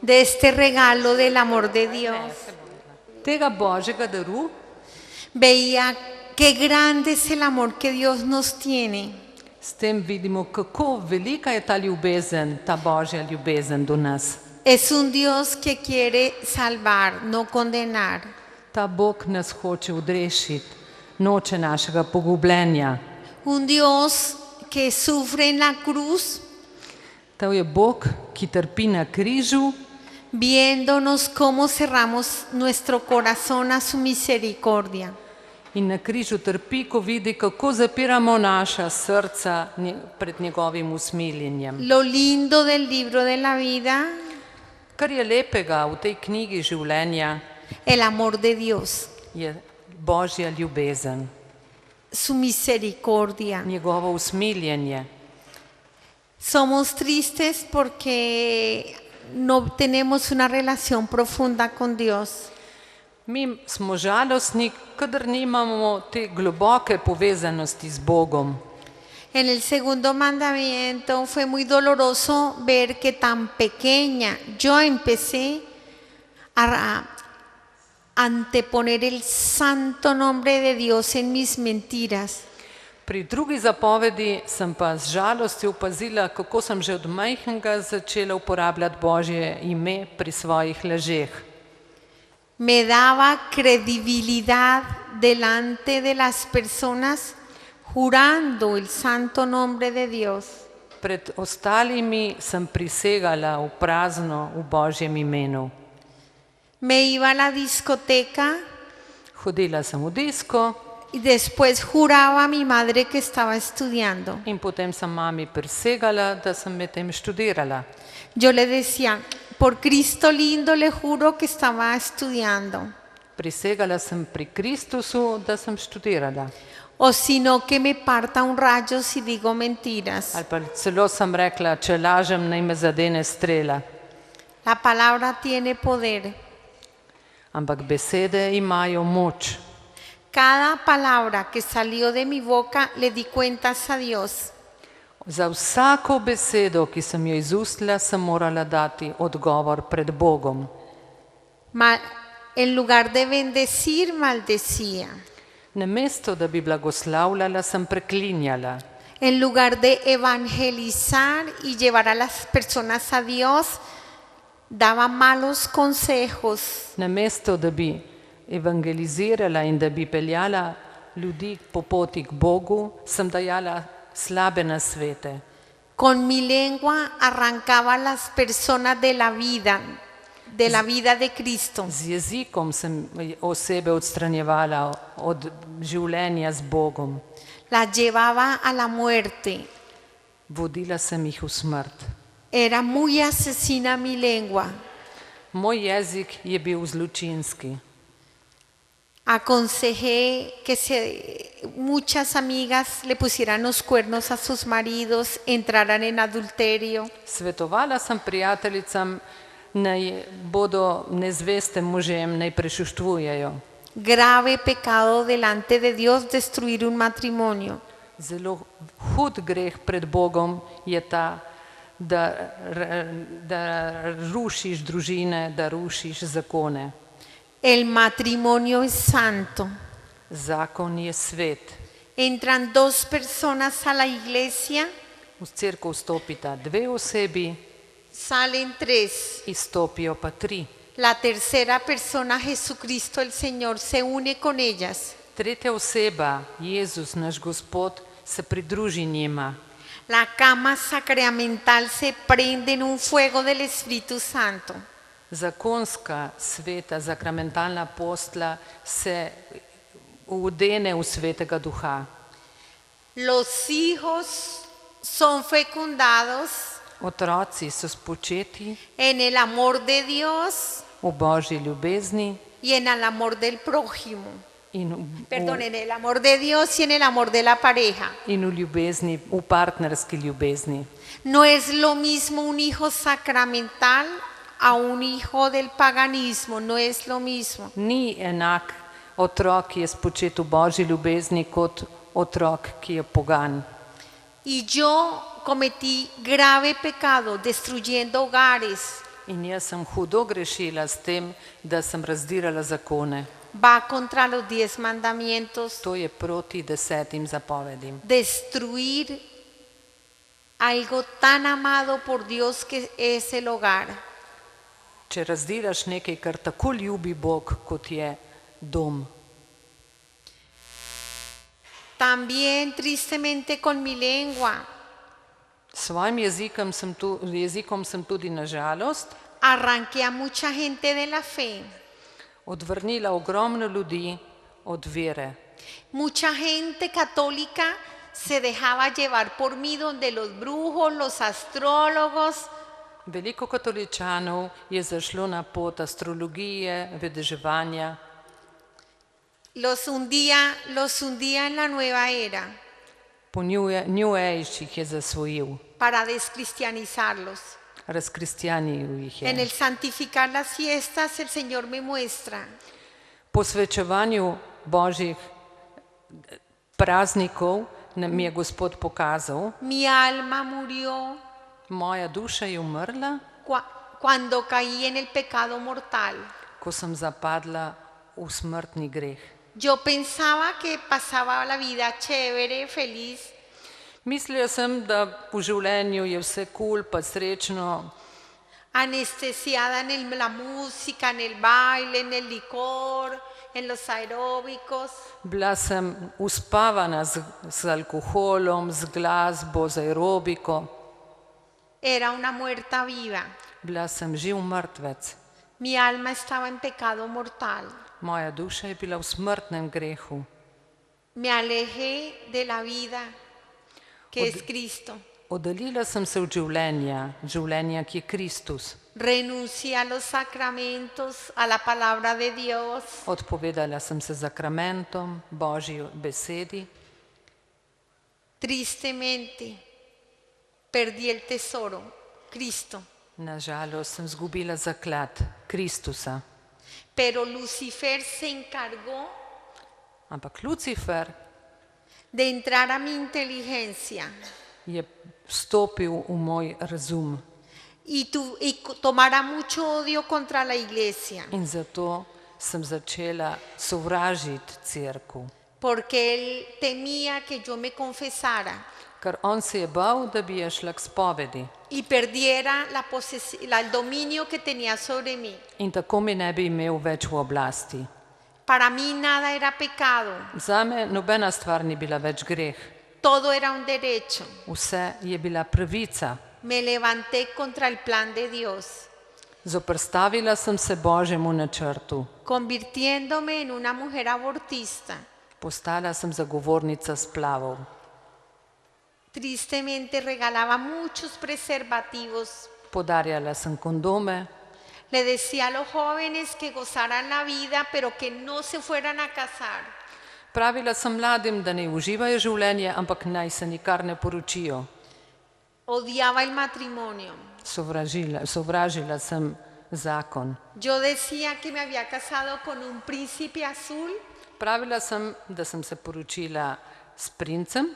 de este regalo del amor de Dios. Tega Božjega daru Veía qué grande es el amor que Dios nos tiene. s tem vidimo, kako velika je ta ljubezen, ta Božja ljubezen do nas. Es un Dios que quiere salvar, no condenar. Ta Bog nas hoče odrešiti, noče našega pogubljenja. Un Dios que sufre en la cruz, To je Bog, ki trpi na križu, viéndonos cómo cerramos nuestro corazón a su misericordia. in na križu trpi, ko vidi, kako zapiramo naša srca pred njegovim usmiljenjem. Lo lindo del libro de la vida, Kar je lepega v tej knjigi življenja, el amor de Dios, je Božja ljubezen, su misericordia. njegovo usmiljenje. Somos tristes porque no tenemos una relación profunda con Dios. Mi smo žalostni, kadar nimamo te globoke povezanosti z Bogom. En el segundo mandamiento fue muy doloroso ver que tan pequeña yo empecé a anteponer el santo nombre de Dios en mis mentiras. Pri drugi zapovedi sem pa z žalostjo opazila, kako sem že od majhnega začela uporabljati Božje ime pri svojih lažeh. Me daba credibilidad delante de las personas jurando el santo nombre de Dios. Pred ostalimi sem prisegala v prazno v Božjem imenu. Me iba a la discoteca Hodila sem v disko y después juraba a mi madre que estaba estudiando. in potem sem mami prisegala, da sem medtem študirala. Yo le decía, por Cristo lindo le juro que estaba estudiando. Prisegala sem pri Kristusu, da sem študirala. O sino que me parta un rayo si digo mentiras. Ali pa celo sem rekla, če lažem, naj me zadene strela. La palabra tiene poder. Ampak besede imajo moč. Cada palabra que salió de mi boca le di cuentas a Dios. Za vsako besedo, ki sem jo izustila, sem morala dati odgovor pred Bogom. En lugar de bendecir, maldecía. Namesto, da bi blagoslavljala, sem preklinjala. En lugar de evangelizar y llevar a las personas a Dios, daba malos consejos. Namesto, da bi evangelizirala in da bi peljala ljudi po poti k Bogu, sem dajala slabe nasvete. Con mi lengua arrancaba a las personas de la vida de Cristo. Z jezikom sem osebe odstranjevala od življenja z Bogom. La llevaba a la muerte. Vodila sem jih v smrt. Era muy asesina mi lengua. Moj jezik je bil zločinski. Aconsejé que muchas amigas le pusieran los cuernos a sus maridos, entraran en adulterio. Svetovala sem prijateljicam, naj bodo nezveste možem, naj prešuštvujejo. Grave pecado delante de Dios destruir un matrimonio. Zelo hud greh pred Bogom je ta, da rušiš družine, da rušiš zakone. El matrimonio es santo. Zakon je svet. Entran dos personas a la iglesia, V cerkev vstopita dve osebi, salen tres. izstopijo pa tri. La tercera persona, Jesucristo el Señor, se une con ellas. Tretja oseba, Jezus, naš Gospod, se pridruži njima. La cama sacramental se prende en un fuego del Espíritu Santo. Zakonska sveta, sakramentalna postla se udene v svetega duha. Los hijos son fecundados Otroci so spočeti en el amor de Dios v Božji ljubezni y en el amor del prójimo. in En el amor de Dios y en el amor de la pareja. v ljubezni, v partnerski ljubezni. No es lo mismo un hijo sacramental a un hijo del paganismo, no es lo mismo. Ni enak otrok, ki je spočet v Božji ljubezni, kot otrok, ki je pogan. Y yo cometí grave pecado destruyendo hogares, In jaz sem hudo grešila s tem, da sem razdirala zakone. va contra los 10 mandamientos, To je proti 10 zapovedim. destruir algo tan amado por Dios que es el hogar. Če razdiraš nekaj, kar tako ljubi Bog, kot je dom. También tristemente con mi lengua S svojim jezikom sem tudi na žalost arranqué a mucha gente de la fe. odvrnila ogromno ljudi od vere. Mucha gente católica se dejaba llevar por mí donde los brujos, los astrólogos, Veliko katoličanov je zašlo na pot astrologije, vedeževanja, los hundía en la nueva era po New Age jih je zasvojil, para descristianizarlos. razkristjanil jih En je. el santificar las fiestas el Señor me muestra Po svečevanju božjih praznikov mi je Gospod pokazal, mi alma murió moja duša je umrla, cuando caí en el pecado mortal. ko sem zapadla v smrtni greh. Yo pensaba que pasaba la vida chévere, feliz, Mislila sem, da v življenju je vse kul pa srečno, anestesiada en la música, en el baile, en el licor, en los aeróbicos. bila sem uspavana z alkoholom, z glasbo, z aerobiko, Era una muerta viva. bila sem živ mrtvec. Mi alma estaba en pecado mortal. Moja duša je bila v smrtnem grehu. Me alejé de la vida que es Cristo. Oddaljila sem se od življenja, ki je Kristus. Renuncié a los sacramentos, a la palabra de Dios. Odpovedala sem se zakramentom, Božji besedi. Tristemente, perdí el tesoro, Cristo. Nažalost sem zgubila zaklad Kristusa. Pero Lucifer se encargó Ampak Lucifer de entrar a mi inteligencia je vstopil v moj razum y tomara mucho odio contra la iglesia, in zato sem začela sovražiti cerkev. porque él temía que yo me confesara Ker on se je bal, da bi jaz šla k spovedi y perdiera el dominio que tenía sobre mí. in tako mi ne bi imel več v oblasti. Para mí nada era pecado, Zame nobena stvar ni bila več greh, todo era un derecho. vse je bila pravica. Me levanté contra el plan de Dios, Zoprstavila sem se Božjemu načrtu. convirtiéndome en una mujer abortista. Postala sem zagovornica splavov. Tristemente regalaba muchos preservativos. Podarjala sem kondome, Le decía a los jóvenes que gozaran la vida, pero que no se fueran a casar. pravila sem mladim, da ne uživajo življenje, ampak naj se nikar ne poročijo. Odiaba el matrimonio. Sovražila sem zakon. Yo decía que me había casado con un príncipe azul Pravila sem, da sem se poročila s princem,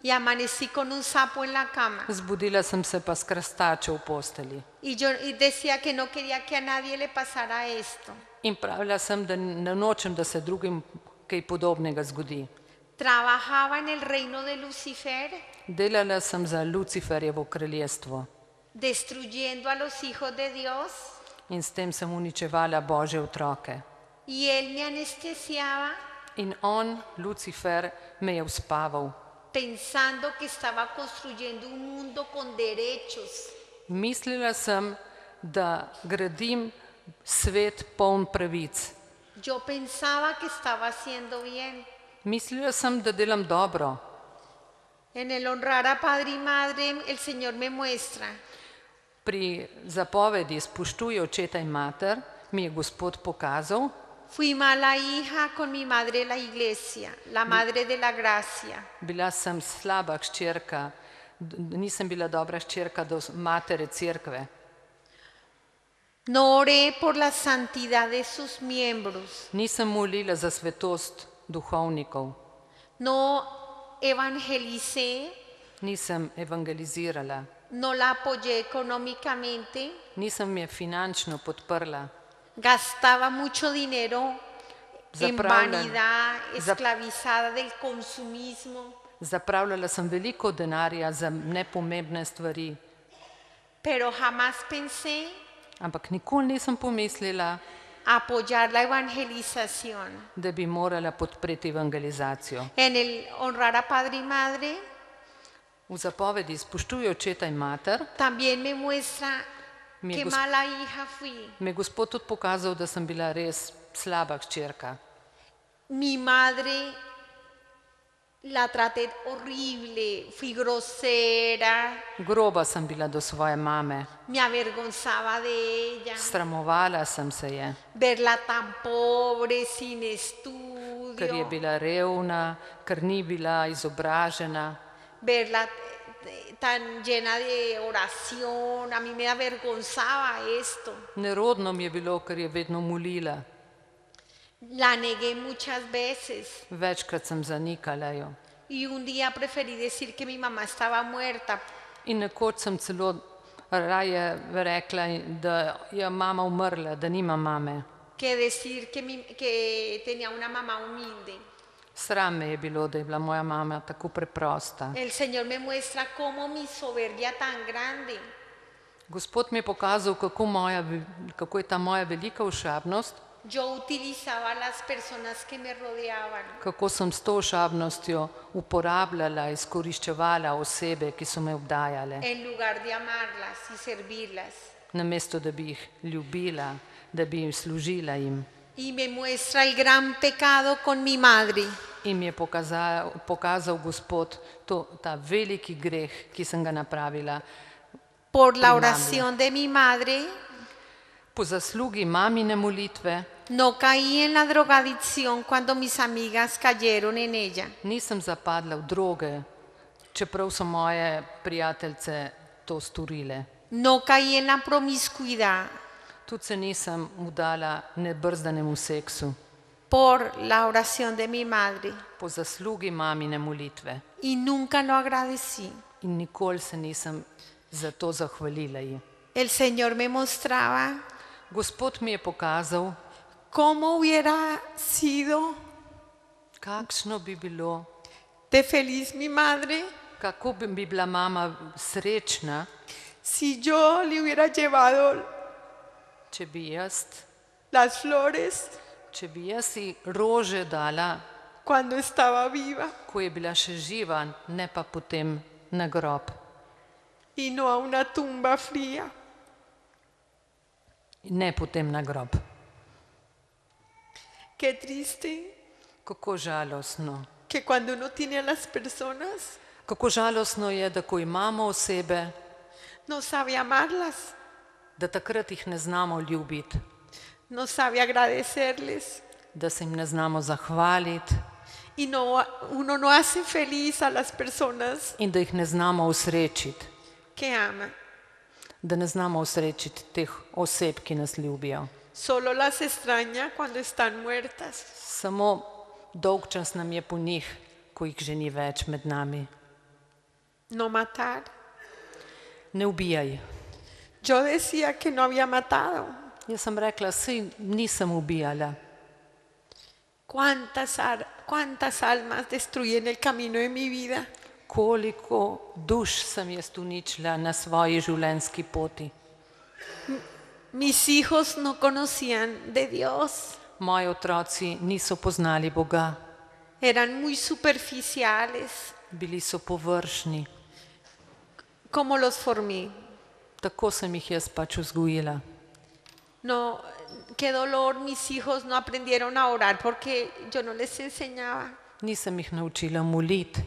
y amanecí con un sapo en la cama. zbudila sem se pa s krastačo v posteli. Y decía que no quería que a nadie le pasara esto. In pravila sem, da ne nočem, da se drugim kaj podobnega zgodi. Trabajaba en el reino de Lucifer, Delala sem za Luciferjevo kraljestvo destruyendo a los hijos de Dios, in s tem sem uničevala Božje otroke. y él me anestesiaba In on, Lucifer, me je uspaval. pensando que estaba construyendo un mundo con derechos. Mislila sem, da gradim svet poln pravic. Yo pensaba que estaba haciendo bien. Mislila sem, da delam dobro. En el honrar a padre y madre, el Señor me muestra Pri zapovedi spoštuj očeta in mater mi je Gospod pokazal, fui mala hija con mi madre la iglesia, la madre de la gracia. bila sem slaba hčerka, nisem bila dobra hčerka do matere cerkve. No oré por la santidad de sus miembros. Nisem molila za svetost duhovnikov. No evangelicé Nisem evangelizirala. no la apoyé económicamente, nisem je finančno podprla. gastaba mucho dinero en Zapravljala- vanidad, zap- esclavizada del consumismo, Zapravljala sem veliko denarja za nepomembne stvari, pero jamás pensé ampak nikoli nisem pomislila, apoyar la evangelización. da bi morala podpreti evangelizacijo. En el honrar a padre y madre, V zapovedi spoštuj očeta in mater, también me muestra Mi qué gos- mala hija fui. mi je Gospod tudi pokazal, da sem bila res slaba hčerka. Mi madre la traté horrible, fui grosera, Groba sem bila do svoje mame, me avergonzaba de ella. sramovala sem se je, Verla tan pobre, sin ker je estudio, bila revna, ker ni bila izobražena, verla tan llena de oración, a mí me avergonzaba esto. nerodno mi je bilo, ker je vedno molila. La negué muchas veces Večkrat sem zanikala jo. y un día preferí decir que mi mamá estaba muerta In nekoč sem celo raje rekla, da je mama umrla, da nima mame. que decir que tenía una mamá humilde. Sram me je bilo, da je bila moja mama tako preprosta. El Señor me muestra cómo mi soberbia tan grande Gospod mi je pokazal, kako je ta moja velika ošabnost, yo utilizaba a las personas que me rodeaban. kako sem s to ošabnostjo uporabljala, izkoriščevala osebe, ki so me obdajale, En lugar de amarlas y servirlas. namesto da bi jih ljubila, da bi jim služila jim. Y me muestra el gran pecado con mi madre. In mi je pokazal Gospod ta veliki greh, ki sem ga napravila. Por la Primable. oración de mi madre, Po zaslugi mamine molitve no caí en la drogadicción cuando mis amigas cayeron en ella. nisem zapadla v droge, čeprav so moje prijateljice to storile. No caí en la promiscuidad Tudi se nisem vdala nebrzdanemu seksu, por la oración de mi madre. po zaslugi mamine molitve. Y nunca lo agradecí. In nikoli se nisem za to zahvalila ji. El Señor me mostraba Gospod mi je pokazal, cómo hubiera sido kakšno bi bilo, de feliz mi madre kako bi bila mama srečna, si yo le hubiera llevado če bi jaz, las flores ji rože dala, cuando estaba viva ko je bila še živa, ne pa potem na grob. y no a una tumba fría. In ne potem na grob. Qué triste Kako žalostno. que cuando uno tiene a las personas Kako žalostno je, da ko imamo osebe, no sabe amarlas, da takrat jih ne znamo ljubiti, no sabe agradecerles da se jim ne znamo zahvaliti y no, uno no hace feliz a las personas in da jih ne znamo osrečiti, que ama. da ne znamo osrečiti teh oseb, ki nas ljubijo. Solo las extraña cuando están muertas. Samo dolgčas nam je po njih, ko jih že ni več med nami. No matar. Ne ubijaj. Yo decía que no había matado. Jaz sem rekla, saj nisem ubijala. ¿Cuántas almas destruí en el camino de mi vida? Koliko duš sem jaz uničila na svoji življenjski poti. Mis hijos no conocían de Dios. Moji otroci niso poznali Boga, Eran muy superficiales. bili so površni. ¿Cómo los formé? Tako sem jih jaz pač vzgojila. No, qué dolor, mis hijos no aprendieron a orar porque yo no les enseñaba. Nisem jih naučila moliti.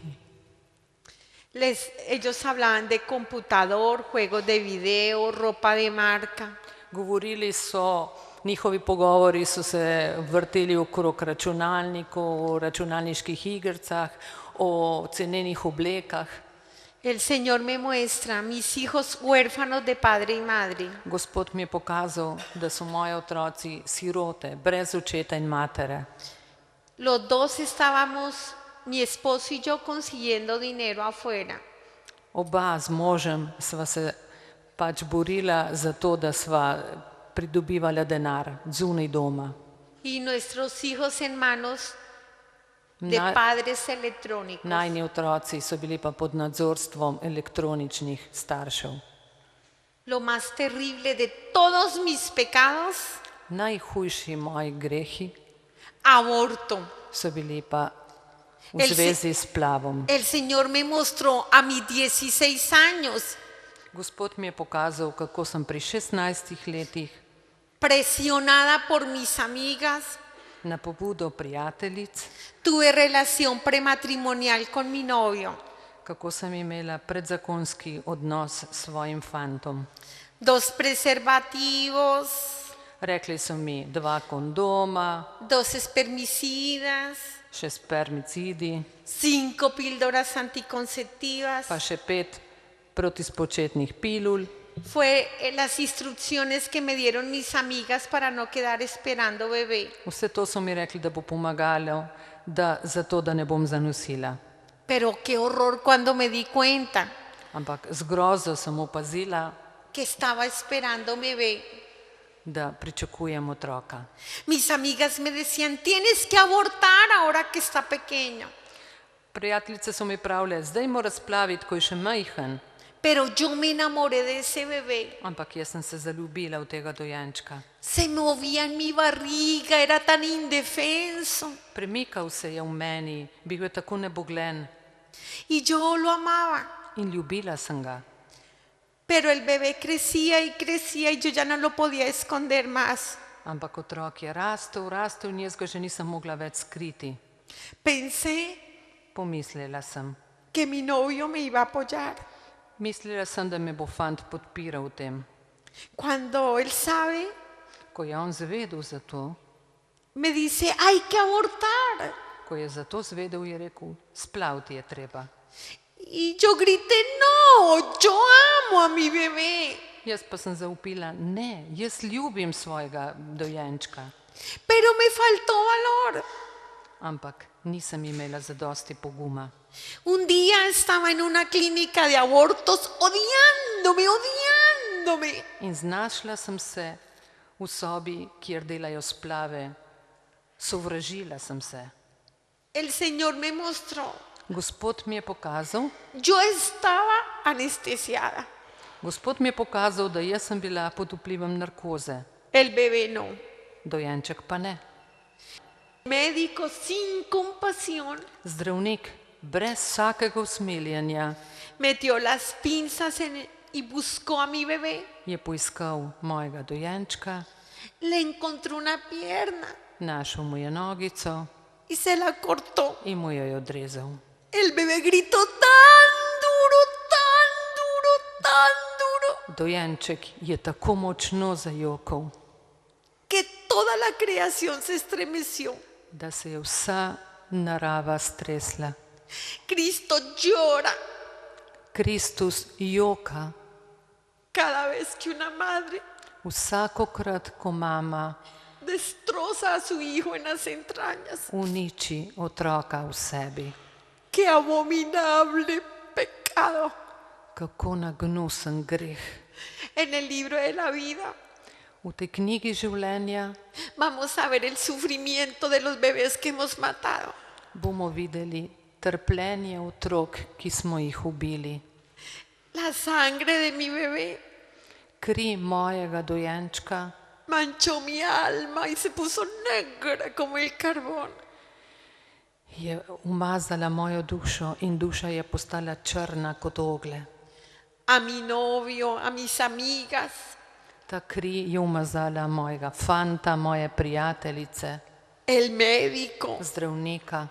Ellos hablaban de computador, juegos de video, ropa de marca. Govorili so, njihovi pogovori so se vrteli okrog računalnikov, o računalniških igricah, o cenenih oblekah. El Señor me muestra mis hijos huérfanos de padre y madre. Gospod mi je pokazal, da so moji otroci sirote, brez očeta in matere. Los dos estábamos, mi esposo y yo, consiguiendo dinero afuera. Oba z možem sva se pač borila za to, da sva pridobivala denar zunaj doma. Y nuestros hijos en manos de Na- padres electrónicos. Najni otroci so bili pa pod nadzorstvom elektroničnih staršev. Lo más terrible de todos mis pecados, Najhujši moji grehi aborto. so bili pa v El si- zvezi s splavom. El Señor me mostró a mis 16 años, Gospod mi je pokazal, kako sem pri 16 letih presionada por mis amigas, na pobudo prijateljic, tuve relación prematrimonial con mi novio. kako sem imela predzakonski odnos s svojim fantom. 2 preservativos, Rekli so mi 2 kondoma, 2 espermicidas, še spermicidi, 5 píldoras anticonceptivas. pa še 5 protispočetnih pilul. Fue las instrucciones que me dieron mis amigas para no quedar esperando bebé. Vse to so mi rekli, da bo pomagalo, zato da ne bom zanosila. Pero qué horror cuando me di cuenta Ampak z grozo sem opazila, que estaba esperando bebé. da pričakujem otroka. Mis amigas me decían, tienes que abortar ahora que está pequeño. Prijateljice so mi pravile, zdaj mora splaviti, ko je še majhen. Pero yo me enamoré de ese bebé. Ampak jaz sem se zaljubila v tega dojenčka. Se movía en mi barriga, era tan indefenso. Premikal se je v meni, bil je tako neboglen Y yo lo amaba. in ljubila sem ga. Pero el bebé crecía y crecía y yo ya no lo podía esconder más. Ampak otrok je rastel in jaz ga že nisem mogla več skriti. Pensé Pomislila sem. que mi novio me iba a apoyar. Mislila sem, da me bo fant podpiral v tem. Cuando él sabe, Ko je on zvedel za to, me dice, hay que abortar. ko je za to zvedel, je rekel, splaviti je treba. Y yo grité, no, yo amo a mi bebé. Jaz pa sem zaupila, ne, jaz ljubim svojega dojenčka. Pero me faltó valor. Ampak nisem imela zadosti poguma. Un día estaba en una clínica de abortos odiándome. In znašla sem se v sobi, kjer delajo splave. Sovražila sem se. El Señor me mostró, Gospod mi je pokazal, yo estaba anestesiada, Gospod mi je pokazal, da jaz sem bila pod vplivom narkoze, el bebé no. dojenček pa ne. Médico sin compasión Zdravnik brez vsakega usmiljenja metió las pinzas y buscó a mi bebé. je poiskal mojega dojenčka, Le encontró una pierna našel mu je nogico y se la cortó. in mu jo je odrezal. El bebé gritó tan duro, tan duro, tan duro, Dojenček je tako močno zajokal, que toda la creación se estremeció. da se je vsa narava stresla. Cristo llora Kristus joka cada vez que una madre vsakokrat, ko mama destroza a su hijo en las entrañas. uniči otroka v sebi. ¡Qué abominable pecado! Kako nagnusen greh. En el libro de la vida V tej knjigi življenja vamos a ver el sufrimiento de los bebés que hemos matado. bomo videli trpljenje otrok, ki smo jih ubili. La sangre de mi bebé Kri mojega dojenčka manchó mi alma y se puso negra como el carbón. je umazala mojo dušo in duša je postala črna kot oglje. A mi novio, a mis amigas, Ta kri je umazala mojega fanta, moje prijateljice, el médico. zdravnika.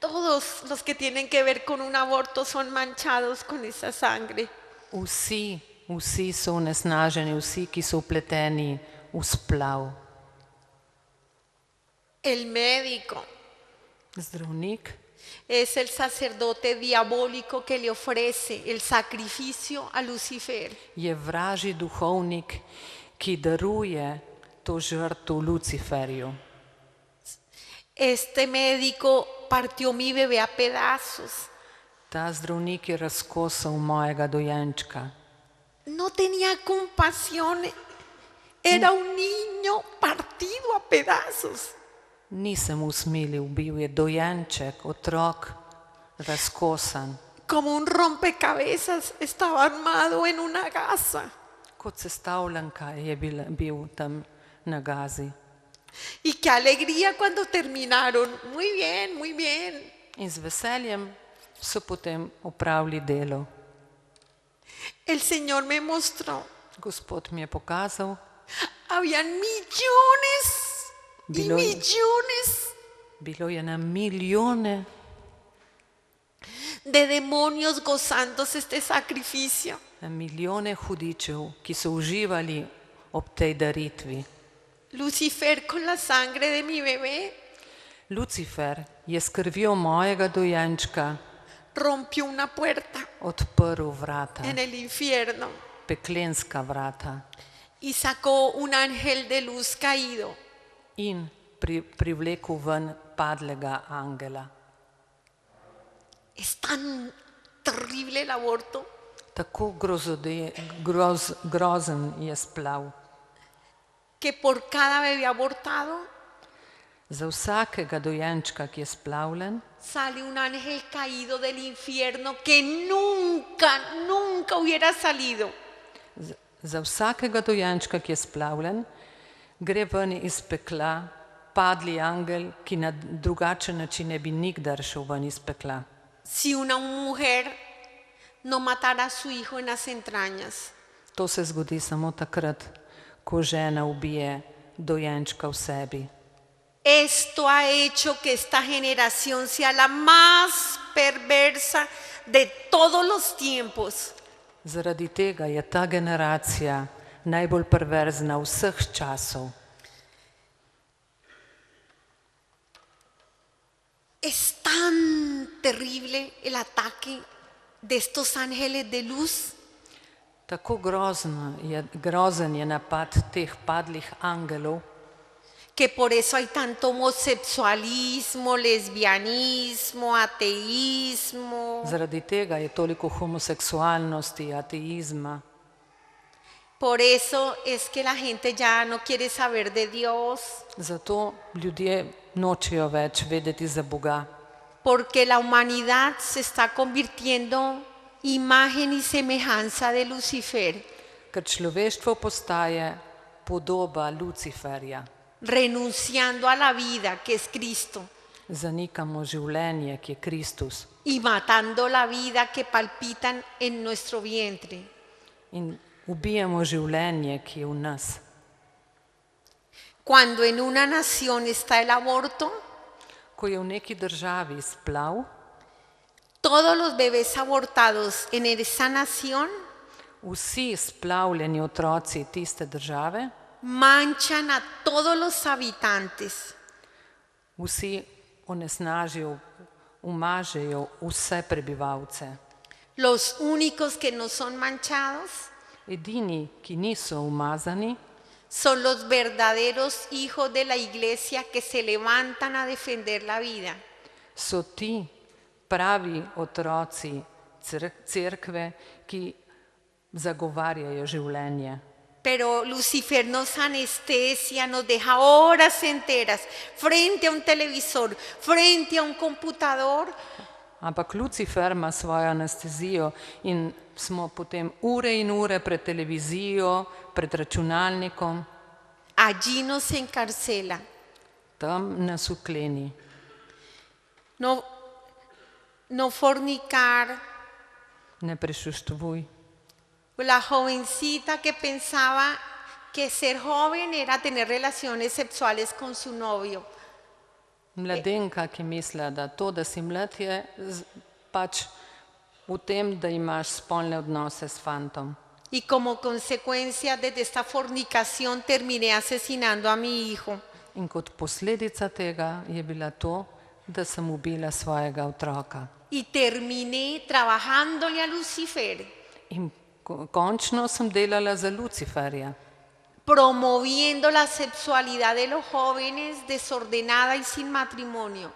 Todos los que tienen que ver con un aborto son manchados con esa sangre. Vsi so onesnaženi, vsi, ki so vpleteni v splav. El médico Zdravnik es el sacerdote diabólico que le ofrece el sacrificio a Lucifer. je vražji duhovnik, ki daruje to žrtvo Luciferju. Este médico partió mi bebé a pedazos. Ta zdravnik je razkosal mojega dojenčka. No tenía compasión. Era un niño partido a pedazos. Nisem usmilil, bil je dojenček, otrok, razkosan, Como un rompecabezas estaba armado en una gasa. kot sestavljanka je bil tam na Gazi. Y qué alegría cuando terminaron. Muy bien, muy bien. In z veseljem so potem opravili delo. El Señor me mostró. Gospod mi je pokazal, Habían millones y Bilo- millones bilo je na milijone de demonios gozándose este sacrificio. na milijone hudičev, ki so uživali ob tej daritvi. Lucifer con la sangre de mi bebé Lucifer je s krvjo mojega dojenčka rompió una puerta odprl vrata, en el infierno peklenska vrata, y sacó un ángel de luz caído. in privlekel ven padlega angela. Es tan terrible el aborto Tako grozen je splav. que por cada bebé abortado Za vsakega dojenčka, ki je splavljen, sale un ángel caído del infierno que nunca hubiera salido. za vsakega dojenčka, ki je splavljen, gre ven iz pekla padli angel, ki na drugačen način ne bi nikdar šel ven iz pekla. Si una mujer no matara a su hijo en las entrañas. To se zgodi samo takrat, ko žena ubije dojenčka v sebi. Esto ha hecho que esta generación sea la más perversa de todos los tiempos. Zaradi tega je ta generacija najbolj perverzna vseh časov. Es tan terrible el ataque de estos ángeles de luz Tako grozen je napad teh padlih angelov, que por eso hay tanto homosexualismo, lesbianismo, ateísmo. zaradi tega je toliko homoseksualnosti, ateizma. Por eso es que la gente ya no quiere saber de Dios, Zato ljudje nočejo več vedeti za Boga, porque la humanidad se está convirtiendo imagen y semejanza de Lucifer, ker človeštvo postaje podoba Luciferja. renunciando a la vida que es Cristo Zanikamo življenje, ki je Kristus, y matando la vida que palpitan en nuestro vientre. in ubijamo življenje, ki je v nas. Cuando en una nación está el aborto, Ko je v neki državi splav, todos los bebés abortados en esa nación vsi splavljeni otroci tiste države, manchan a todos los habitantes. vsi onesnažijo, umažejo vse prebivalce. Los únicos que no son manchados Edini, ki niso umazani, son los verdaderos hijos de la iglesia que se levantan a defender la vida. so ti pravi otroci cerkve, ki zagovarjajo življenje. Pero Lucifer nos anestesia, nos deja horas enteras frente a un televisor, frente a un computador, Ampak Lucifer ima svojo anestezijo in smo potem ure in ure pred televizijo, pred računalnikom, allí nos encarcela. tam nas ukleni. No fornicar. Ne prešuštvuj. La jovencita que pensaba que ser joven era tener relaciones sexuales con su novio. Mladenka, ki misli, da to, da si mlad, je pač v tem, da imaš spolne odnose s fantom. Y como consecuencia de esta fornicación terminé asesinando a mi hijo. In kot posledica tega je bila to, da sem ubila svojega otroka. Y terminé trabajándole a Lucifer, In končno sem delala za Luciferja, promoviendo la sexualidad de los jóvenes desordenada y sin matrimonio.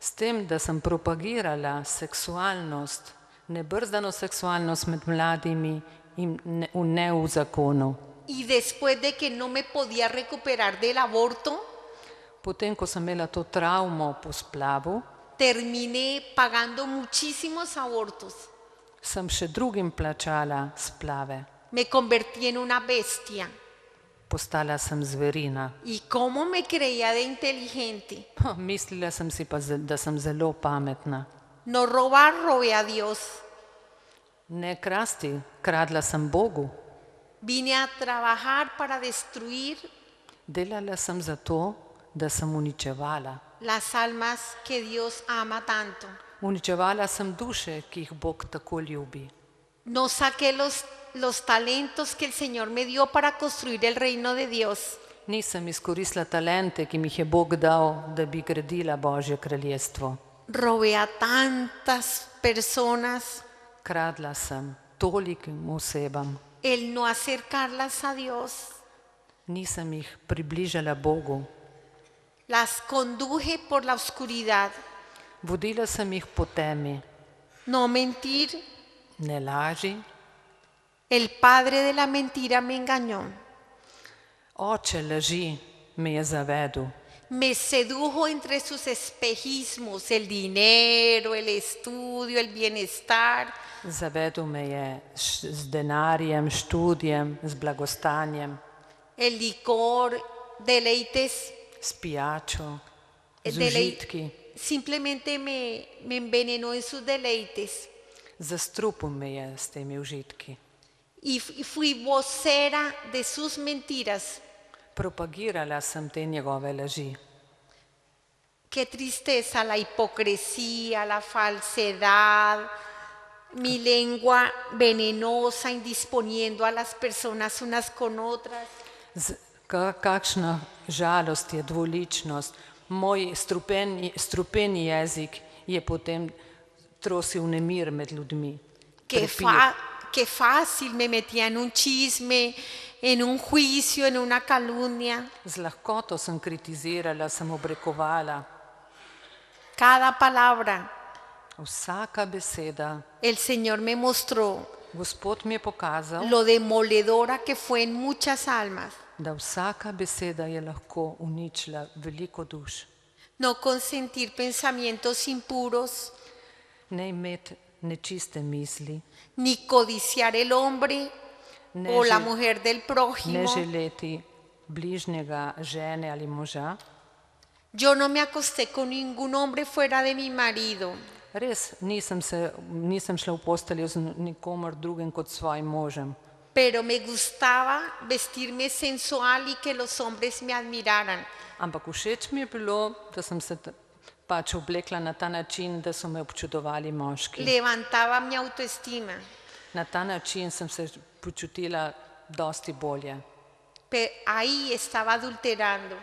S tem, da sem propagirala seksualnost, nebrzdano seksualnost med mladimi in ne v zakonu. Y después de que no me podía recuperar del aborto, Potem, ko sem imela to travmo po splavu, terminé pagando muchísimos abortos. sem še drugim plačala splave. Me convertí en una bestia. Postala sem zverina. ¿Y cómo me creía de inteligente? Mislila sem si pa, da sem zelo pametna. No robar, robé a Dios. Ne krasti, kradla sem Bogu. Vine a trabajar para destruir Delala sem zato, da sem uničevala. las almas que Dios ama tanto. Uničevala sem duše, ki jih Bog tako ljubi. No saqué los talentos que el Señor me dio para construir el reino de Dios. Nisem izkoristila talente, ki mi jih je Bog dal, da bi gradila Božje kraljestvo. Robé a tantas personas Kradla sem tolikim osebam. el no acercarlas a Dios. Nisem jih približala Bogu. Las conduje por la oscuridad. Vodila sem jih po temi. No mentir, Ne laži. el padre de la mentira me engañó. Oče laži me je zavedel. Me sedujo entre sus espejismos, el dinero, el estudio, el bienestar. Zavedel me je z denarjem, študijem, z blagostanjem, El licor, deleites, s pijačo, z delei- užitki. simplemente me envenenó en sus deleites. Zastrupil me je s temi užitki. Y fui vocera de sus mentiras. Propagirala sem te njegove laži. Qué tristeza la hipocresía, la falsedad, mi lengua venenosa, indisponiendo a las personas unas con otras. Kakšna žalost je dvoličnost. Moj strupeni jezik je potem trosil nemir med ljudmi. Qué fácil me metía en un chisme, en un juicio, en una calumnia. Z lahkoto sem kritizirala, sem obrekovala. Cada palabra, Vsaka beseda. el Señor me mostró Gospod mi je pokazal, lo demoledora que fue en muchas almas. da vsaka beseda je lahko uničila veliko duš. No consentir pensamientos impuros, Ne imeti nečiste misli, ni codiciar el hombre ne, o la žel- mujer del ne prójimo. želeti bližnjega, žene ali moža. Yo no me acosté con ningún hombre fuera de mi marido. Res nisem šla v posteljo z nikomer drugim kot svojim možem, Pero me gustaba vestirme sensual y que los hombres me admiraran. ampak všeč mi je bilo, da sem se pač oblekla na ta način, da so me občudovali moški. Levantaba mi autoestima. Na ta način sem se počutila dosti bolje. Ahí estaba adulterando.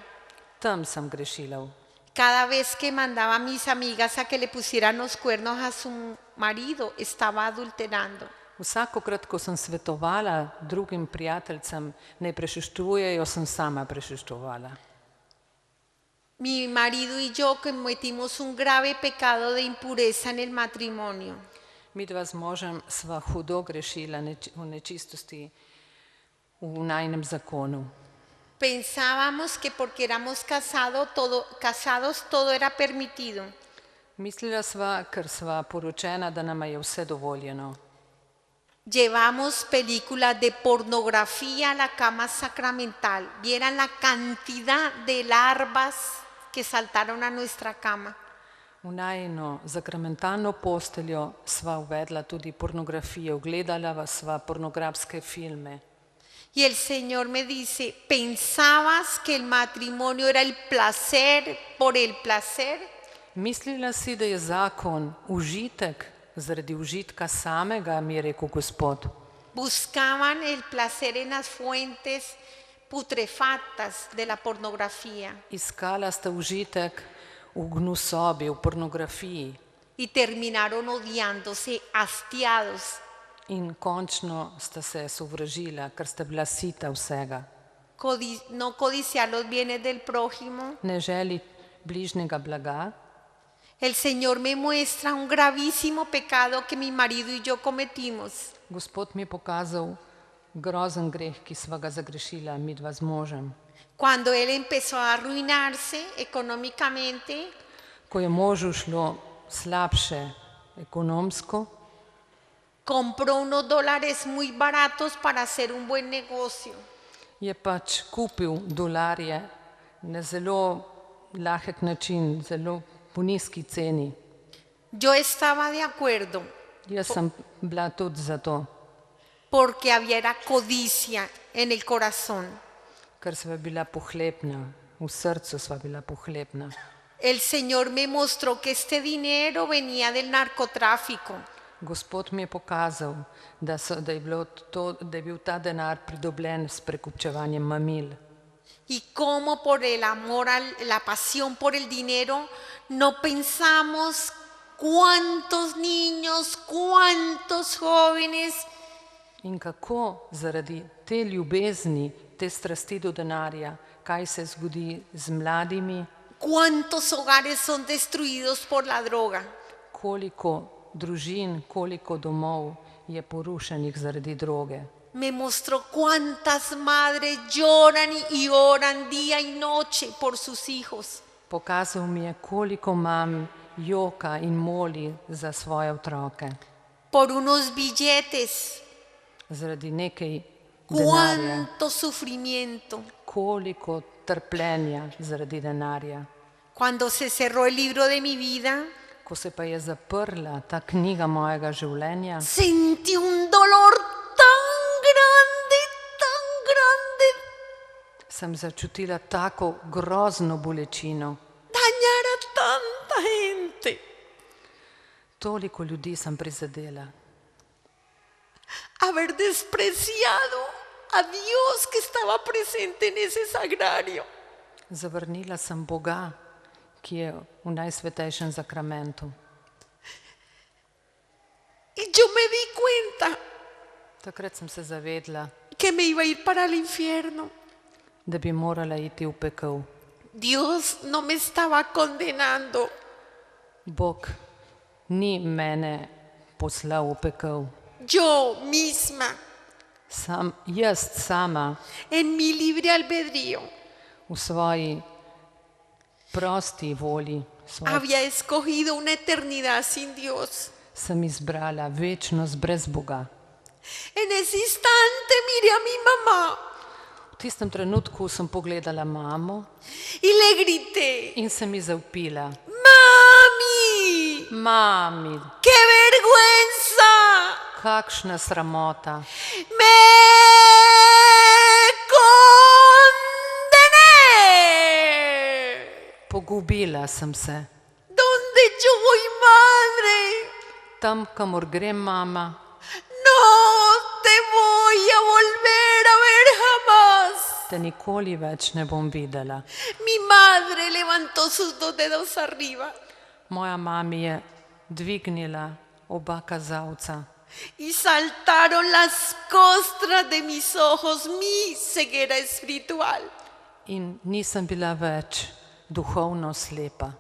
Tam sem grešila. Cada vez que mandaba a mis amigas a que le pusieran los cuernos a su marido, estaba adulterando. Vsakokrat, ko sem svetovala drugim prijateljcem, naj prešuštujejo, sem sama prešuštovala. Mi marido y yo cometimos un grave pecado de impureza en el matrimonio. Midva z možem sva hudo grešila v nečistosti v najinem zakonu. Pensábamos que porque éramos casados todo era permitido. Mislila sva, ker sva poročena, da nama je vse dovoljeno. Llevamos películas de pornografía a la cama sacramental. Vieran la cantidad de larvas que saltaron a nuestra cama. V najino zakramentalno posteljo sva uvedla tudi pornografijo, gledala sva pornografske filme. Y el Señor me dice, ¿pensabas que el matrimonio era el placer por el placer? Mislila si, da je zakon užitek zaradi užitka samega, mi je rekel Gospod. Buscaban el placer en las fuentes putrefactas de la pornografía Iskala sta užitek v gnusobi, v pornografiji y terminaron odiándose, hastiados. in končno sta se sovražila, ker sta bila sita vsega. No codiciar los bienes del prójimo. Ne želi bližnjega blaga, El Señor me muestra un gravísimo pecado que mi marido y yo cometimos. Gospod mi je pokazal grozen greh, ki sva ga zagrešila midva z možem. Cuando él empezó a arruinarse económicamente, Ko je možu šlo slabše ekonomsko, compró unos dólares muy baratos para hacer un buen negocio. je pač kupil dolarje na zelo lahek način, zelo po nizki ceni. Yo estaba de acuerdo Jaz sem bila tudi za to, porque había codicia en el corazón. ker sva bila pohlepna, v srcu sva bila pohlepna. El Señor me mostró que este dinero venía del narcotráfico. Gospod mi je pokazal, da je bil ta denar pridobljen s prekupčevanjem mamil. Y cómo por el amor, la pasión por el dinero, no pensamos cuántos niños, cuántos jóvenes In kako zaradi te ljubezni, te strasti do denarja, kaj se zgodi z mladimi, ¿Cuántos hogares son destruidos por la droga? koliko družin, koliko domov je porušenih zaradi droge. Me mostró cuántas madres lloran y oran día y noche por sus hijos. Pokazal mi je, koliko mam joka in moli za svoje otroke. Por unos billetes. Zaradi nekaj denarja, Cuánto sufrimiento. koliko trpljenja zaradi denarja. Cuando se cerró el libro de mi vida, Ko se pa je zaprla ta knjiga mojega življenja, sentí un dolor tan grande, sem začutila tako grozno bolečino. dañar a tanta gente. Toliko ljudi sem prizadela. Haber despreciado a Dios que estaba presente en ese sagrario. Zavrnila sem Boga, ki je v najsvetejšem zakramentu. Y yo me di cuenta Takrat sem se zavedla, que me iba a ir para el infierno. da bi morala iti v pekel. Dios no me estaba condenando. Bog ni mene poslal v pekel. Yo misma, Jaz sama en mi libre albedrío, v svoji prosti volji había escogido una eternidad sin Dios. sem izbrala večnost brez Boga. En ese instante miré a mi mamá V tistem trenutku sem pogledala mamo y le grité, in sem ji zavpila: ¡Mami! Mami, ¡Qué vergüenza! kakšna sramota! ¡Me condené! Pogubila sem se. ¿Dónde yo voy, madre? Tam, kamor grem, mama, No te voy a volver a ver jamás. te nikoli več ne bom videla. Mi madre levantó sus dos dedos arriba Moja mami je dvignila oba kazalca y saltaron las costras de mis ojos, mi ceguera espiritual. in nisem bila več duhovno slepa.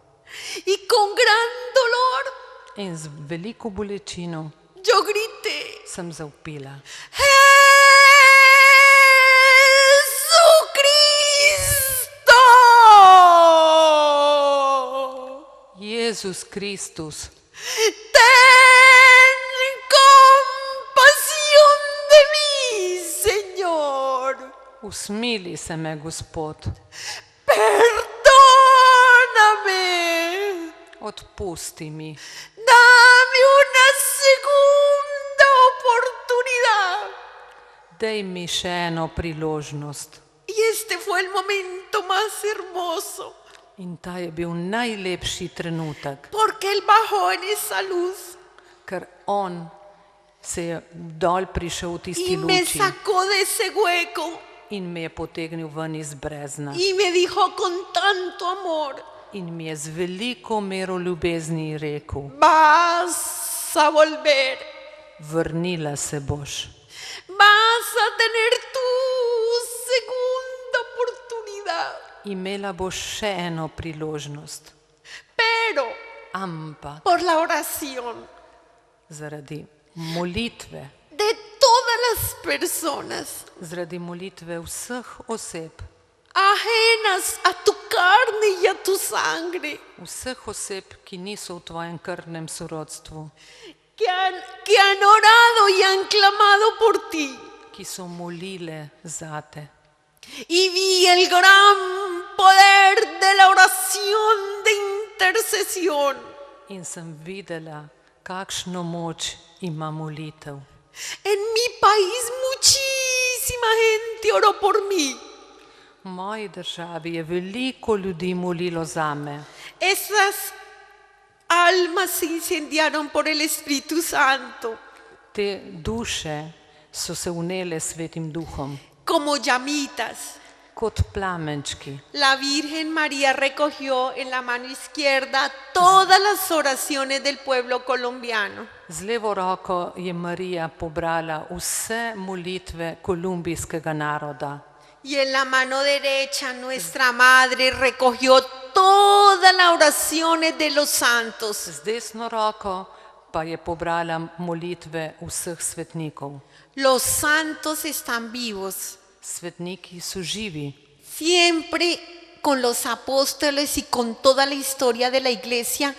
Y con gran dolor In z veliko bolečino yo grité, sem zavpila: ¡Jesucristo! Jezus Kristus, Ten compasión de mí, Señor. usmili se me, Gospod, Perdóname. odpusti mi, Dame una segunda oportunidad. daj mi še eno priložnost. Y este fue el momento más hermoso, In ta je bil najlepši trenutek, porque Él bajó en esa luz ker on se je dol prišel v tisti y me luči sacó de ese hueco in me je potegnil ven iz brezna y me dijo con tanto amor, in mi je z veliko mero ljubezni rekel: vas a volver, vrnila se boš, vas a tener tu segunda oportunidad. imela boš še eno priložnost. Pero ampak por la oración zaradi molitve, de todas las personas zaradi molitve vseh oseb, ajenas a tu carne y a tu sangre, vseh oseb, ki niso v tvojem krvnem sorodstvu, que han orado y han clamado por ti. ki so molile zate. Y vi el gran poder de la oración de intercesión. In sem videla, kakšno moč ima molitev. En mi país muchísima gente oró por mí. V moji državi je veliko ljudi molilo zame. Esas almas se incendiaron por el Espíritu Santo, Te duše so se vnele s Svetim Duhom, como llamitas. kot plamenčki. La Virgen María recogió en la mano izquierda todas las oraciones del pueblo colombiano. Z levo roko je Marija pobrala vse molitve kolumbijskega naroda. Y en la mano derecha nuestra Madre recogió todas las oraciones de los santos. Z desno roko pa je pobrala molitve vseh svetnikov. Los santos están vivos, Svetniki so živi, siempre con los apóstoles y con toda la historia de la iglesia,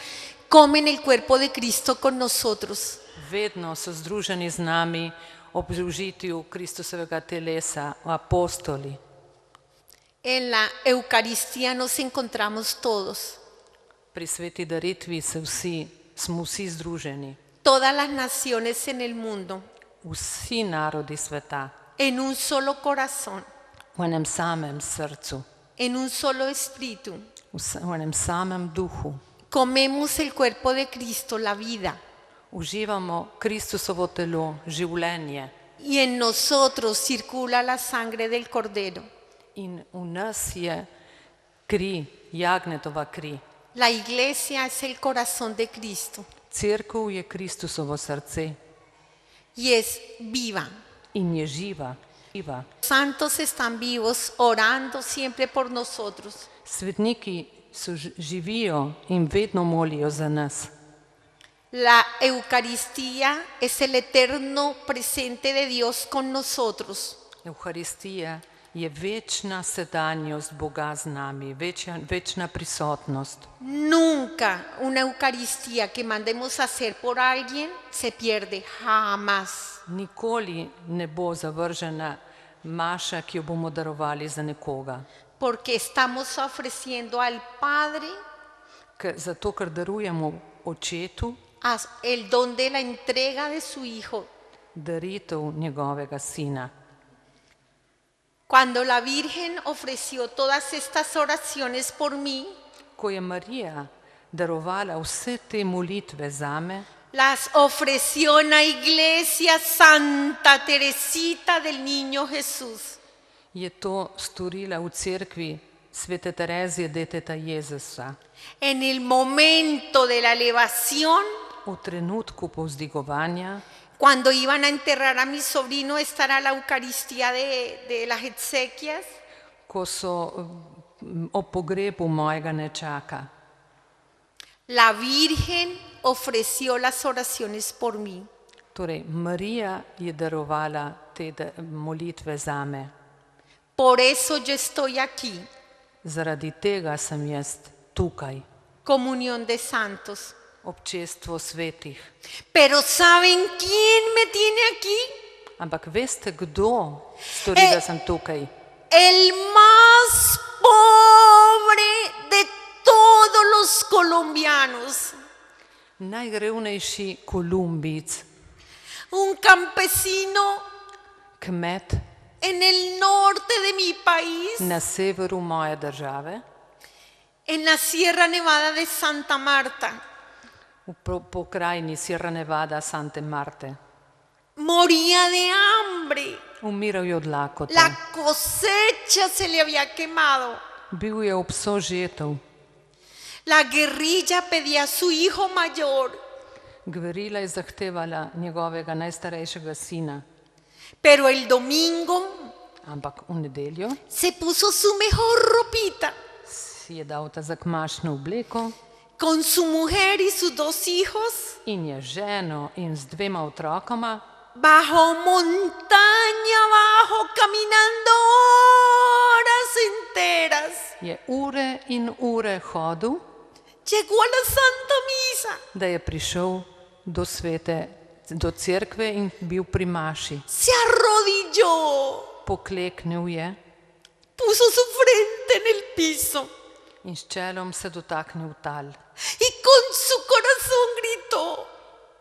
comen el cuerpo de Cristo con nosotros. vedno so združeni z nami ob užitju Kristusovega telesa, apostoli. En la Eucaristía nos encontramos todos, Pri sveti daritvi smo vsi združeni, todas las naciones en el mundo, vsi narodi sveta, en un solo corazón, v enem samem srcu, en un solo espíritu. v enem samem duhu. Comemos el cuerpo de Cristo, la vida, Uživamo Kristusovo telo, življenje, y en nosotros circula la sangre del Cordero. in v nas je kri, jagnetova kri. La iglesia es el corazón de Cristo Cerkev je Kristusovo srce y es viva. in je živa. Santos están vivos orando siempre por nosotros. Svetniki živijo in vedno molijo za nas. La Eucaristía es el eterno presente de Dios con nosotros. Evharistija je večna sedanjost Boga z nami, večna prisotnost. Nunca una Eucaristía que mandemos a hacer por alguien se pierde, jamás. Nikoli ne bo zavržena maša, ki jo bomo darovali za nekoga. Porque estamos ofreciendo al Padre Zato, ker darujemo Očetu el don de la entrega de su Hijo. daritev njegovega Sina. Cuando la Virgen ofreció todas estas oraciones por mí, Ko je Marija darovala vse te molitve zame, las ofreció en la iglesia Santa Teresita del Niño Jesús. je to storila v cerkvi Svete Terezije deteta Jezusa. En el momento de la elevación, V trenutku povzdigovanja, cuando iban a enterrar a mi sobrino, estará la Eucaristía de las exequias, ko so ob pogrebu mojega nečaka, la Virgen ofreció las oraciones por mí. torej Marija je darovala te molitve zame. Por eso yo estoy aquí. Zaradi tega sem jaz tukaj, Comunión de santos. občestvo svetih. Pero ¿saben quién me tiene aquí? Ampak veste, kdo stori, da sem tukaj? El más pobre de todos los colombianos. Najrevnejši Kolumbijec, Un campesino kmet en el norte de mi país, na severu moje države, en la Sierra Nevada de Santa Marta. v pokrajini Sierra Nevada, Sante Marte. Moría de hambre. Umiral je od lakote. La cosecha se le había quemado. Bil je ob sožetev. La guerrilla pedía a su hijo mayor, Gverila je zahtevala njegovega najstarejšega sina, pero el domingo ampak v nedeljo se puso su mejor ropita, si je dal ta zakmašno obleko, con su mujer y sus 2 hijos in je ženo in z 2 otrokoma bajo montaña abajo, caminando horas enteras. je ure in ure hodil, Llegó a la Santa Misa, da je prišel do cerkve in bil pri maši. se arrodilló, Pokleknil je puso su frente en el piso in s čelom se dotaknil tal y con su corazón gritó: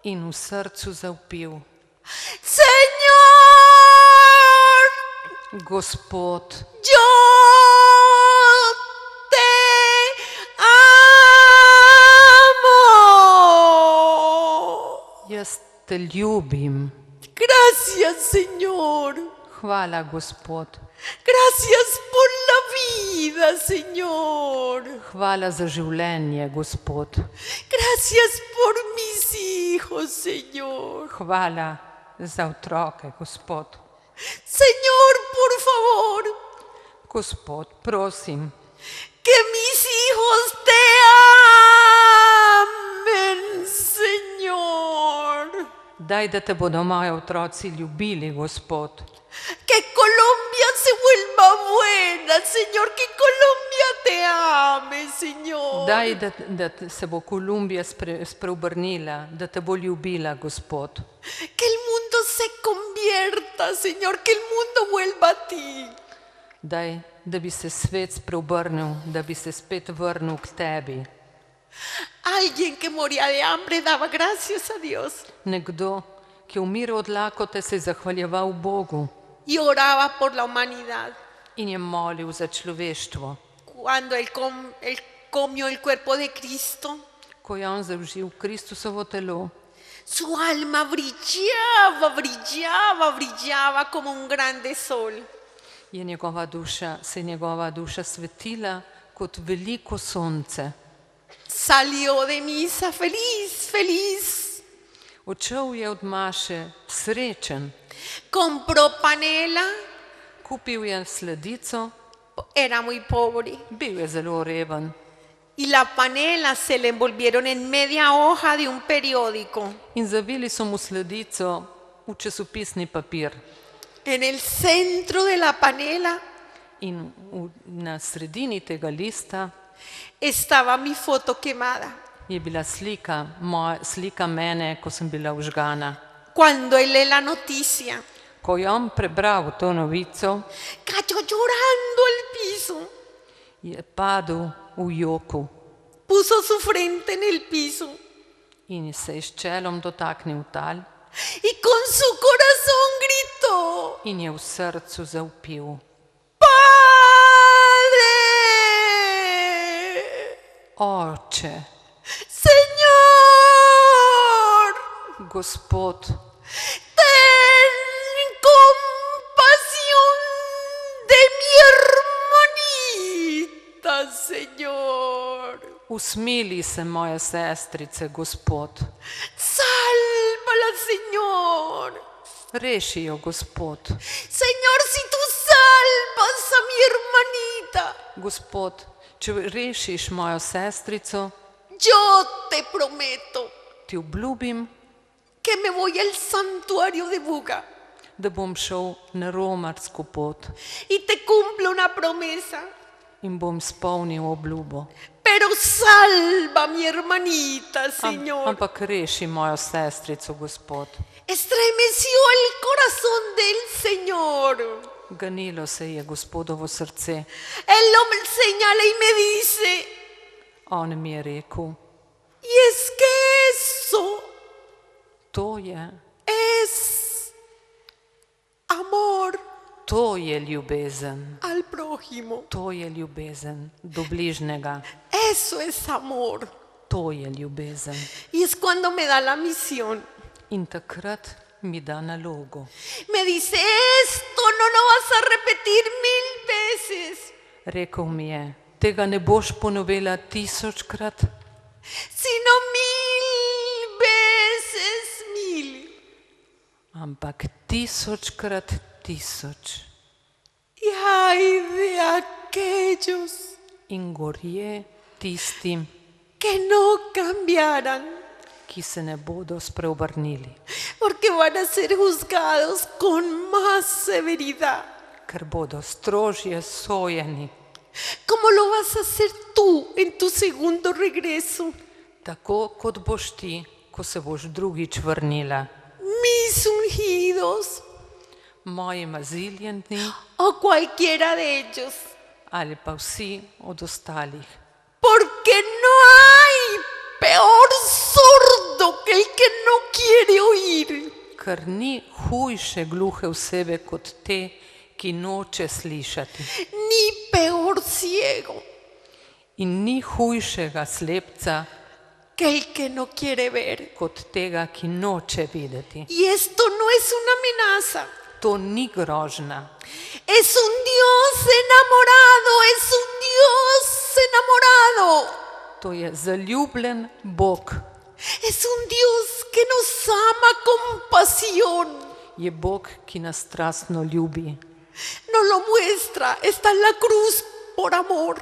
in v srcu zavpil: Señor, Gospod, yo te amo. jaz te ljubim. Gracias, Señor. Hvala, Gospod. Gracias por la vida, Señor. Hvala za življenje, Gospod. Gracias por mis hijos, Señor. Hvala za otroke, Gospod. Señor, por favor, Gospod, prosim, que mis hijos te amen, Señor. daj, da te bodo moji otroci ljubili, Gospod. Que Colombia se vuelva buena, Señor. Que Colombia te ame, Señor. Daj, da se bo Kolumbija spreobrnila, da te bo ljubila, Gospod. Que el mundo se convierta, Señor. Que el mundo vuelva a ti. Daj, da bi se svet spreobrnil, da bi se spet vrnil k tebi. Alguien que moría de hambre daba gracias a Dios Nekdo, ki je umiral od lakote, se je zahvaljeval Bogu y oraba por la humanidad. in je molil za človeštvo. Cuando él comió el cuerpo de Cristo, Ko je on zaužil Kristusovo telo, su alma brillaba, brillaba, brillaba como un grande sol. se je njegova duša svetila kot veliko sonce. Salió de misa feliz, feliz. Odšel je od maše srečen, Compró panela, kupil je sladico, era muy pobre. bil je zelo reven Y la panela se le envolvieron en media hoja de un periódico. in zavili so mu sladico v časopisni papir. En el centro de la panela In na sredini tega lista estaba mi foto quemada. je bila slika mene, ko sem bila vžgana. Cuando él lee la noticia, Ko je on prebral to novico, cayó llorando al piso, je padel v joku puso su frente en el piso in se je s čelom dotaknil tal y con su corazón gritó: in je v srcu zavpil: ¡Padre! Oče, ¡Señor! Gospod, Ten compasión de mi hermanita, Señor. usmili se moje sestrice, Gospod. Sálvala, Señor. Reši jo, Gospod. Señor, si tú salvas a mi hermanita, Gospod, če rešiš mojo sestrico, yo te prometo ti obljubim, que me voy al santuario de Buga da bom šel na romarsko pot y te cumplo una promesa. in bom spolnil obljubo. Pero salva a mi hermanita, Señor. Ampak reši mojo sestrico, Gospod. Estremeció el corazón del Señor. Ganilo se je Gospodovo srce. Él lo señala y me dice: On mi je rekel: y es que eso to je amor To je ljubezen. al prójimo. To je ljubezen do bližnjega. Eso es amor. To je ljubezen. Y es cuando me da la misión. In takrat mi da nalogo. Me dice: esto no lo vas a repetir 1000 veces, Rekel mi je: tega ne boš ponovila 1000-krat, sino 1000 veces 1000. ampak 1000-krat 1000. Y ay de aquellos In gorje tistim, que no cambiarán, ki se ne bodo spreobrnili, porque van a ser juzgados con más severidad. ker bodo strožje sojeni, ¿Cómo lo vas a hacer tú en tu segundo regreso? tako kot boš ti, ko se boš drugič vrnila. Mis ungidos Moji maziljeni o cualquiera de ellos. ali pa vsi od ostalih. Porque no hay peor sordo que el que no quiere oír. Ker ni hujše gluhe osebe kot te, ki noče slišati. Ni peor ciego In ni hujšega slepca que el que no quiere ver. kot tega, ki noče videti. Y esto no es una amenaza. To ni grožnja. Es un Dios enamorado, es un Dios enamorado. To je zaljubljen Bog. Es un Dios que nos ama con pasión. Je Bog, ki nas strastno ljubi. Nos lo muestra, está en la cruz por amor.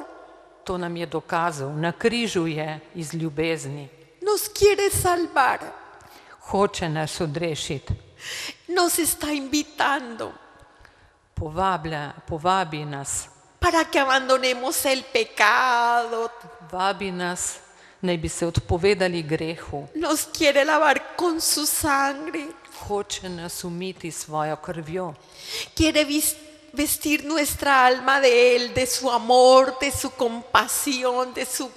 To nam je dokazal. Na križu je iz ljubezni. Nos quiere salvar. Hoče nas odrešiti. Nos está invitando Povabi nas. para que abandonemos el pecado. Vabi nas, naj bi se odpovedali grehu. Nos quiere lavar con su sangre. Hoče nas umiti s svojo krvjo. Quiere vestir nuestra alma de Él, de su amor, de su compasión, de su...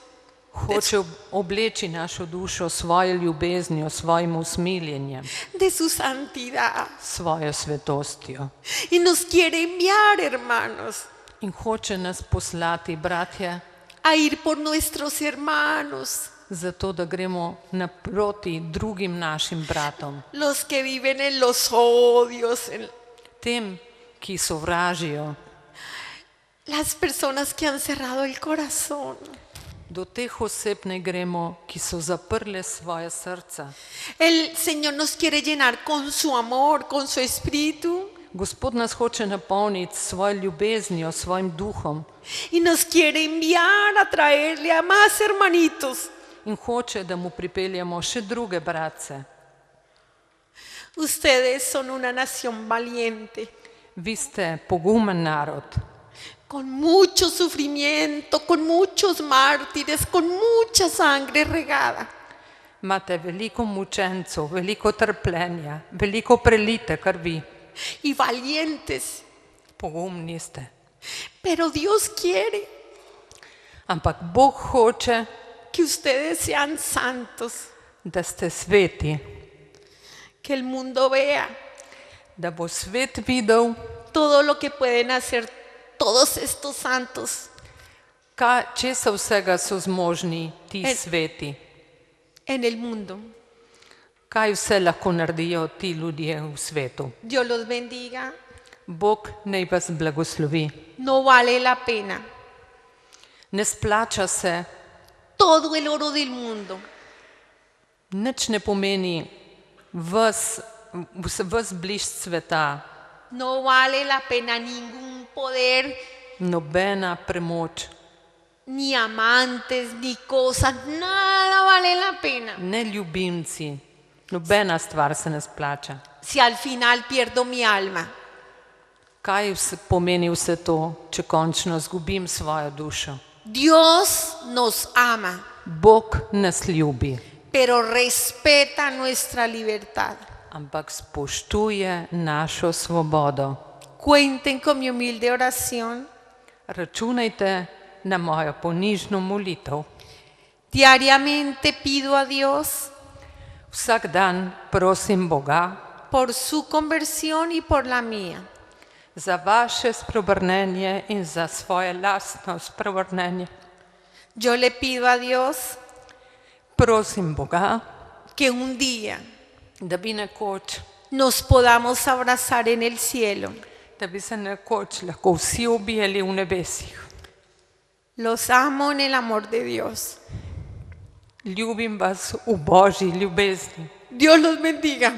Hoče obleči našo dušo s svojo ljubeznijo, s svojim usmiljenjem, de su santidad. s svojo svetostjo. Y nos quiere enviar, hermanos, In hoče nas poslati, bratje, a ir por nuestros hermanos, zato da gremo naproti drugim našim bratom, los que viven en los odios, en tem, ki sovražijo, las personas que han cerrado el corazón. do teh oseb ne gremo, ki so zaprle svoje srca. El Señor nos quiere llenar con su amor, con su espíritu, Gospod nas hoče napolniti s svojo ljubeznijo, s svojim duhom y nos quiere enviar a traerle a más hermanitos. in hoče, da mu pripeljemo še druge bratce. Ustedes son una nación valiente, Vi ste pogumen narod, con mucho sufrimiento, con muchos mártires, con mucha sangre regada. imate veliko mučencev, veliko trpljenja, veliko prelite krvi. Y valientes, Pogumni ste. pero Dios quiere Ampak Bog hoče, que ustedes sean santos, da ste sveti, que el mundo vea da bo svet videl, todo lo que pueden hacer todos estos santos česa vsega so zmožni ti sveti, en el mundo. kaj vse lahko naredijo ti ljudje v svetu. Dios los bendiga. Bog naj vas blagoslovi. No vale la pena Ne splača se, todo el oro del mundo, nič ne pomeni ves blišč sveta, no vale la pena ningún poder, nobena premoč, ni amantes, ni cosas, nada vale la pena ne ljubimci, nobena stvar se ne splača. si al final pierdo mi alma. Kaj pomeni vse to, če končno zgubim svojo dušo? Dios nos ama, Bog nas ljubi, pero respeta nuestra libertad. ampak spoštuje našo svobodo. Cuenten con mi humilde oración. Računajte na mojo ponižno molitev. Diariamente pido a Dios Vsak dan prosim Boga por su conversión y por la mía. za vaše spreobrnenje in za svoje lastno spreobrnenje. Yo le pido a Dios Prosim Boga, que un día da bi nekoč, nos podamos abrazar en el cielo. da bi se nekoč lahko vsi objeli v nebesih. Los amo en el amor de Dios. Ljubim vas v Božji ljubezni. Dios los bendiga.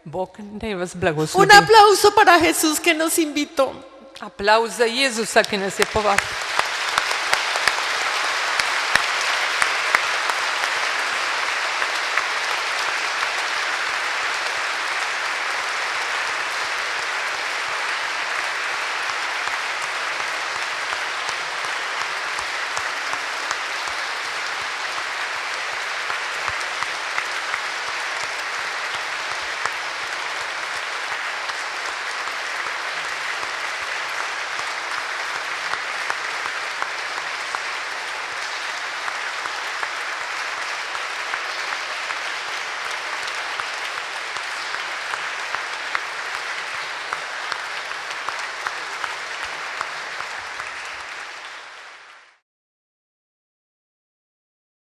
Bog naj vas Un blagoslovi. aplauso para Jesús que nos invitó. Aplavz za Jezusa, ki nas je povabil.